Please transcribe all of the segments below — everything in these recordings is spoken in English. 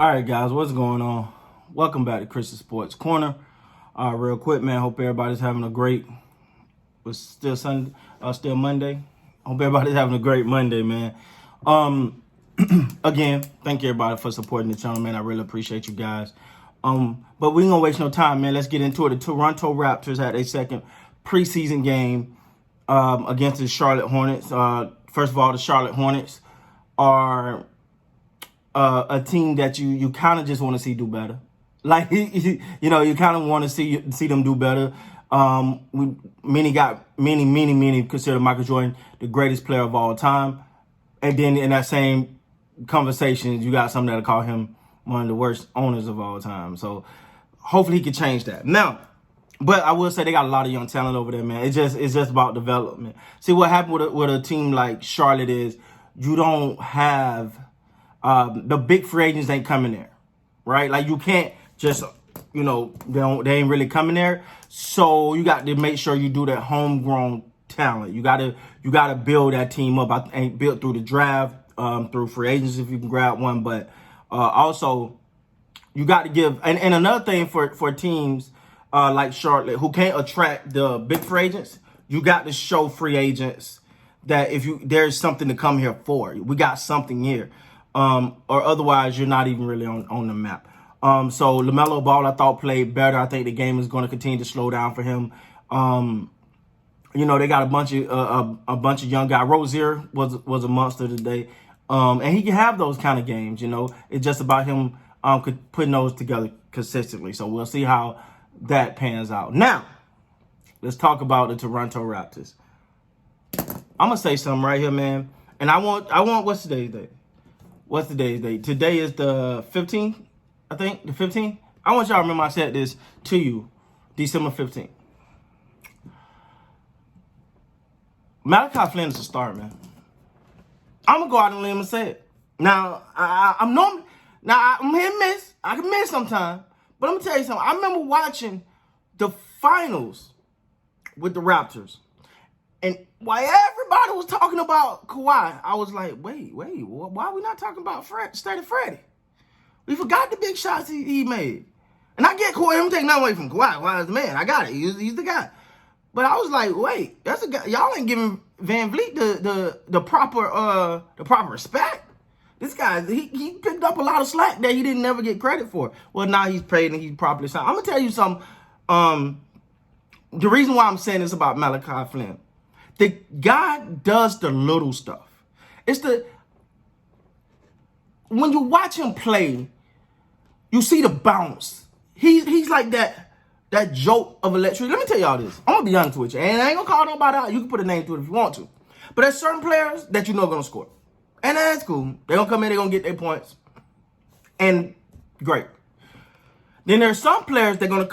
All right, guys, what's going on? Welcome back to Christian Sports Corner. Real quick, man. Hope everybody's having a great. It's still Sunday, still Monday. Hope everybody's having a great Monday, man. Again, thank you everybody for supporting the channel, man. I really appreciate you guys. But we ain't gonna waste no time, man. Let's get into it. The Toronto Raptors had a second preseason game against the Charlotte Hornets. First of all, the Charlotte Hornets are a team that you kind of just want to see do better. Like, you kind of want to see them do better. Many consider Michael Jordan the greatest player of all time. And then in that same conversation, you got some that'll call him one of the worst owners of all time. So hopefully he can change that. Now, but I will say they got a lot of young talent over there, man. It's just about development. See, what happened with a team like Charlotte is you don't have the big free agents ain't coming there, right? Like, you can't just, they ain't really coming there. So you got to make sure you do that homegrown talent. You got to build that team up. I ain't built through the draft, through free agents if you can grab one, but also you got to give. And another thing for teams like Charlotte who can't attract the big free agents, you got to show free agents that there's something to come here for. We got something here. Or otherwise you're not even really on the map. So LaMelo Ball, I thought, played better. I think the game is going to continue to slow down for him. They got a bunch of young guys. Rozier was a monster today. And he can have those kind of games, It's just about him putting those together consistently. So we'll see how that pans out. Now, let's talk about the Toronto Raptors. I'm going to say something right here, man. And I want what's today's date? What's today's date? Today is the 15th, I think, the 15th. I want y'all to remember I said this to you, December 15th. Malachi Flynn is a star, man. I'm going to go out on a limb and say it. Now, I'm hit and miss. I can miss sometimes. But I'm going to tell you something. I remember watching the finals with the Raptors. And while everybody was talking about Kawhi, I was like, wait, why are we not talking about Steady Freddy? We forgot the big shots he made. And I get Kawhi, I'm taking nothing away from Kawhi. Kawhi's the man. I got it. He's the guy. But I was like, wait, that's a guy. Y'all ain't giving Van Vliet the proper respect. This guy, he picked up a lot of slack that he didn't never get credit for. Well, now he's paid and he's properly signed. I'm gonna tell you something. The reason why I'm saying this about Malachi Flynn. The guy does the little stuff. When you watch him play, you see the bounce. He's like that jolt of electricity. Let me tell y'all this. I'm gonna be honest with you, and I ain't gonna call nobody out. You can put a name to it if you want to. But there's certain players that you know are gonna score, and that's cool. They're gonna come in, they're gonna get their points, and great. Then there's some players they're gonna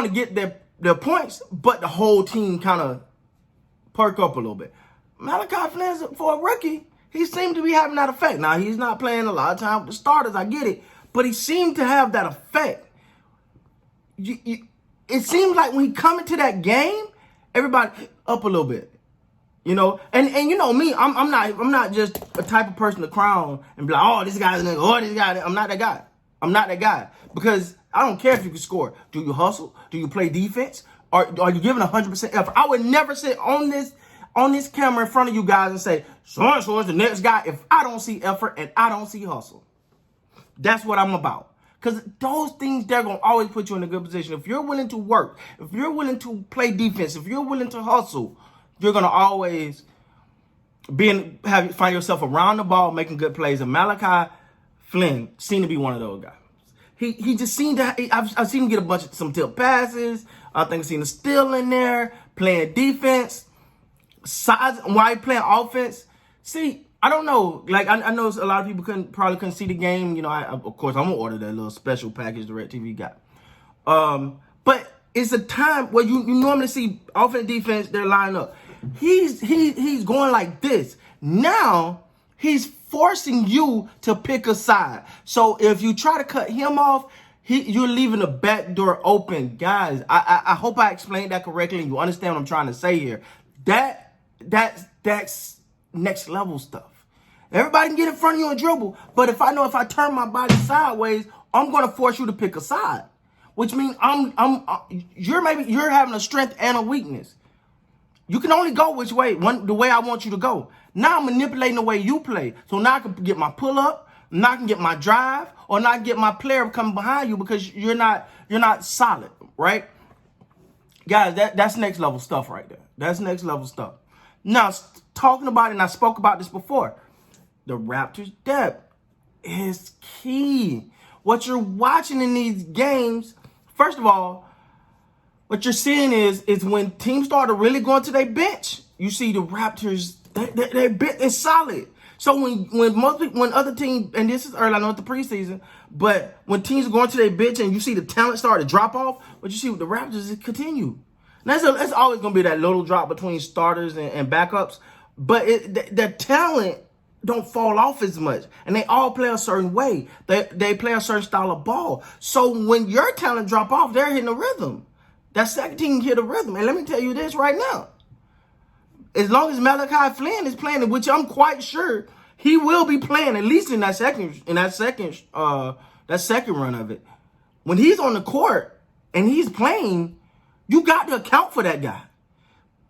get their points, but the whole team kind of perk up a little bit. Malachi Flynn, for a rookie, he seemed to be having that effect. Now, he's not playing a lot of time with the starters, I get it, but he seemed to have that effect. It seems like when he come into that game, everybody up a little bit, And you know me, I'm not just a type of person to crown and be like, oh, this guy's a nigga, oh, this guy. I'm not that guy. Because I don't care if you can score. Do you hustle? Do you play defense? Are you giving 100% effort? I would never sit on this camera in front of you guys and say, so-and-so is the next guy if I don't see effort and I don't see hustle. That's what I'm about. Because those things, they're going to always put you in a good position. If you're willing to work, if you're willing to play defense, if you're willing to hustle, you're going to always find yourself around the ball making good plays. And Malachi Flynn seemed to be one of those guys. He just seemed to, I've seen him get some tip passes. I think I've seen him still in there, playing defense, size, while he playing offense. See, I don't know. Like, I know a lot of people probably couldn't see the game. Of course, I'm going to order that little special package DirecTV got. But it's a time where you normally see offense, defense, they're lined up. He's going like this. Now, he's forcing you to pick a side. So if you try to cut him off, you're leaving the back door open. Guys, I hope I explained that correctly and you understand what I'm trying to say here. That's next level stuff. Everybody can get in front of you and dribble. But if I know if I turn my body sideways, I'm going to force you to pick a side, which means you're having a strength and a weakness. You can only go which way, the way I want you to go. Now I'm manipulating the way you play. So now I can get my pull up, now I can get my drive, or now I can get my player coming behind you because you're not solid, right? Guys, that's next level stuff right there. That's next level stuff. Now, talking about it, and I spoke about this before, the Raptors' depth is key. What you're watching in these games, first of all, what you're seeing is when teams start to really go into their bench, you see the Raptors, their bench is solid. So when other teams, and this is early, I know it's the preseason, but when teams are going to their bench and you see the talent start to drop off, what you see with the Raptors is continue. Now, it's always going to be that little drop between starters and backups, but the talent don't fall off as much, and they all play a certain way. They play a certain style of ball. So when your talent drop off, they're hitting a rhythm. That second team hit a rhythm. And let me tell you this right now. As long as Malachi Flynn is playing, which I'm quite sure he will be playing, at least in that second run of it. When he's on the court and he's playing, you got to account for that guy.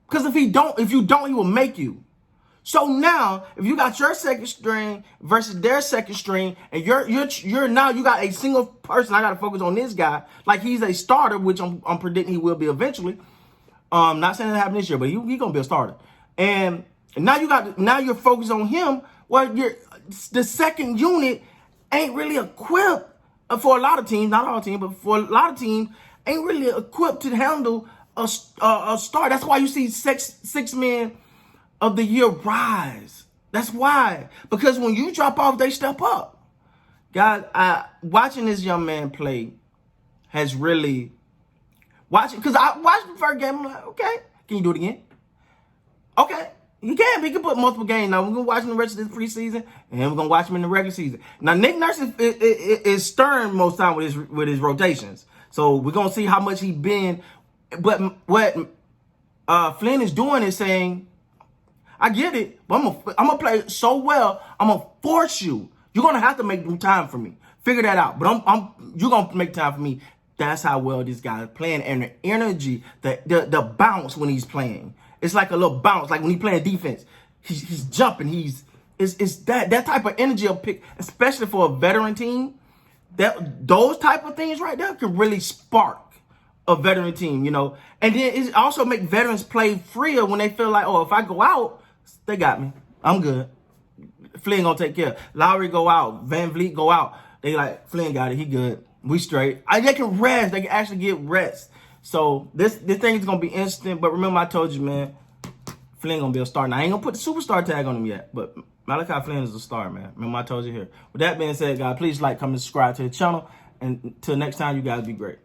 Because if you don't, he will make you. So now, if you got your second string versus their second string, and you're now you got a single person, I got to focus on this guy like he's a starter, which I'm predicting he will be eventually. Not saying that happened this year, but he gonna be a starter. And now you're focused on him. Well, the second unit ain't really equipped for a lot of teams, not all teams, but for a lot of teams, ain't really equipped to handle a star. That's why you see six men of the year rise. That's why. Because when you drop off, they step up. Guys, watching this young man play has really because I watched the first game. I'm like, okay, can you do it again? Okay, you can. We can put multiple games. Now we're gonna watch him the rest of this preseason, and then we're gonna watch him in the regular season. Now Nick Nurse is stern most time with his rotations, so we're gonna see how much he been. But what Flynn is doing is saying, I get it, but I'm gonna play so well. I'm gonna force you. You're gonna have to make time for me. Figure that out. But you're gonna make time for me. That's how well this guy is playing, and the energy, the bounce when he's playing. It's like a little bounce, like when he's playing defense. He's jumping. It's that type of energy of pick, especially for a veteran team. Those type of things right there can really spark a veteran team, And then it also make veterans play freer when they feel like, oh, if I go out, they got me. I'm good. Flynn gonna take care. Lowry go out. Van Vliet go out. They like, Flynn got it. He good. We straight. They can rest. They can actually get rest. So this thing is gonna be instant. But remember, I told you, man, Flynn gonna be a star. Now I ain't gonna put the superstar tag on him yet, but Malachi Flynn is a star, man. Remember, I told you here. With that being said, guys, please like, comment, subscribe to the channel, and until next time, you guys be great.